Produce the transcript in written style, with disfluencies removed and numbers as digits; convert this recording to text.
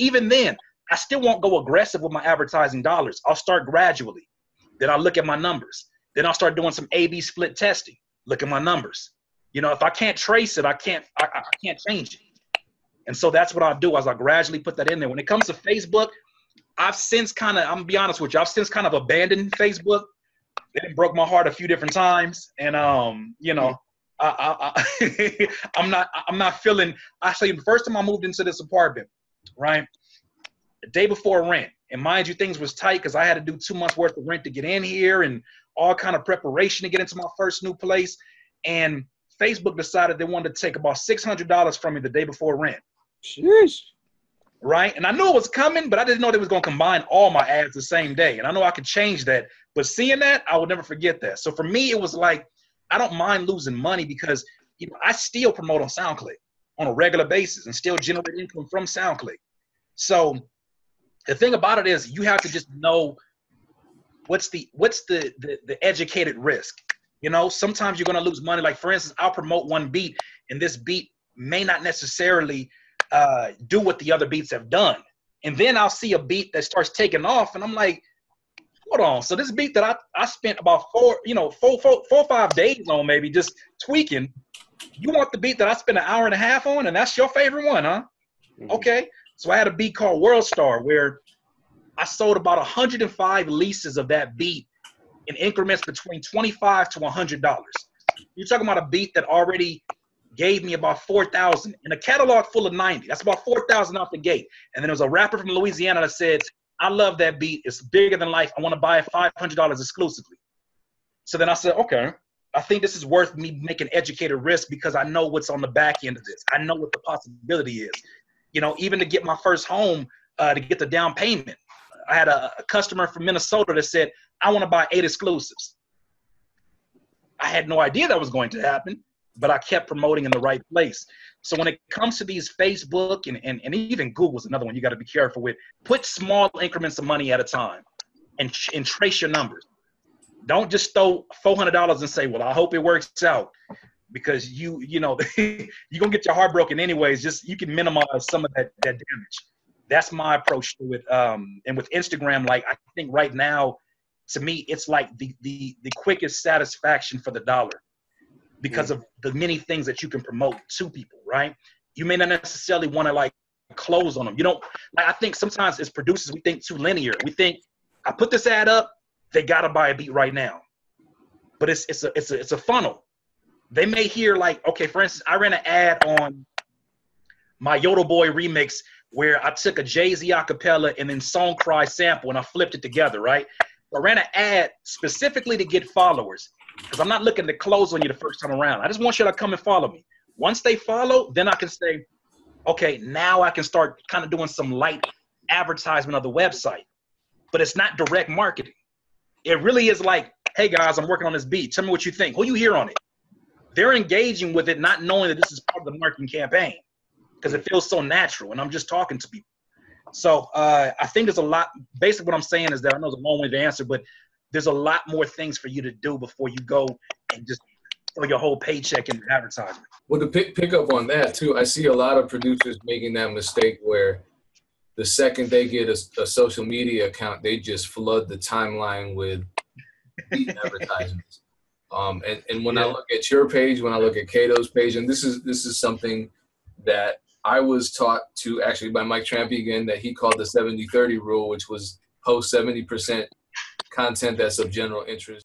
even then, I still won't go aggressive with my advertising dollars. I'll start gradually. Then I'll look at my numbers. Then I'll start doing some A/B split testing. Look at my numbers. You know, if I can't trace it, I can't change it. And so that's what I'll do as I gradually put that in there. When it comes to Facebook, I've since kind of, I'm gonna be honest with you, I've since kind of abandoned Facebook. It broke my heart a few different times. And, you know, I'm not feeling, actually, the first time I moved into this apartment, right, the day before rent, and mind you, things was tight because I had to do 2 months worth of rent to get in here and all kind of preparation to get into my first new place. And Facebook decided they wanted to take about $600 from me the day before rent. Sheesh. Right? And I knew it was coming, but I didn't know they was going to combine all my ads the same day. And I know I could change that. But seeing that, I would never forget that. So for me, it was like, I don't mind losing money because, you know, I still promote on SoundClick on a regular basis and still generate income from SoundClick. So the thing about it is you have to just know what's the educated risk. You know, sometimes you're going to lose money. Like, for instance, I'll promote one beat, and this beat may not necessarily do what the other beats have done. And then I'll see a beat that starts taking off, and I'm like, hold on. So this beat that I spent about four or 5 days on, maybe just tweaking, you want the beat that I spent an hour and a half on, and that's your favorite one, huh? Mm-hmm. Okay. So I had a beat called World Star where I sold about 105 leases of that beat in increments between $25 to $100. You're talking about a beat that already gave me about 4,000 in a catalog full of 90. That's about 4,000 off the gate. And then there was a rapper from Louisiana that said, I love that beat. It's bigger than life. I want to buy it $500 exclusively. So then I said, okay, I think this is worth me making educated risk because I know what's on the back end of this. I know what the possibility is. You know, even to get my first home, to get the down payment. I had a customer from Minnesota that said, I want to buy 8 exclusives. I had no idea that was going to happen, but I kept promoting in the right place. So when it comes to these Facebook and even Google's another one you got to be careful with, put small increments of money at a time and trace your numbers. Don't just throw $400 and say, well, I hope it works out, because you know, you're going to get your heart broken anyways. Just, you can minimize some of that damage. That's my approach to it. And with Instagram, like, I think right now, to me, it's like the quickest satisfaction for the dollar because of the many things that you can promote to people, right? You may not necessarily want to like close on them. You don't, like, I think sometimes as producers, we think too linear. We think, I put this ad up, they got to buy a beat right now. But it's a funnel. They may hear like, okay, for instance, I ran an ad on my Yodel Boy remix where I took a Jay-Z acapella and then Song Cry sample and I flipped it together, right? I ran an ad specifically to get followers because I'm not looking to close on you the first time around. I just want you to come and follow me. Once they follow, then I can say, okay, now I can start kind of doing some light advertisement of the website. But it's not direct marketing. It really is like, hey guys, I'm working on this beat. Tell me what you think. Who you hear on it? They're engaging with it, not knowing that this is part of the marketing campaign because it feels so natural and I'm just talking to people. So I think there's a lot, basically what I'm saying is that, I know it's a long way to answer, but there's a lot more things for you to do before you go and just throw your whole paycheck into advertisement. Well, to pick up on that too, I see a lot of producers making that mistake where the second they get a social media account, they just flood the timeline with advertisements. And when I look at your page, when I look at Kato's page, and this is something that I was taught to actually by Mike Trampy again, that he called the 70-30 rule, which was post 70% content that's of general interest.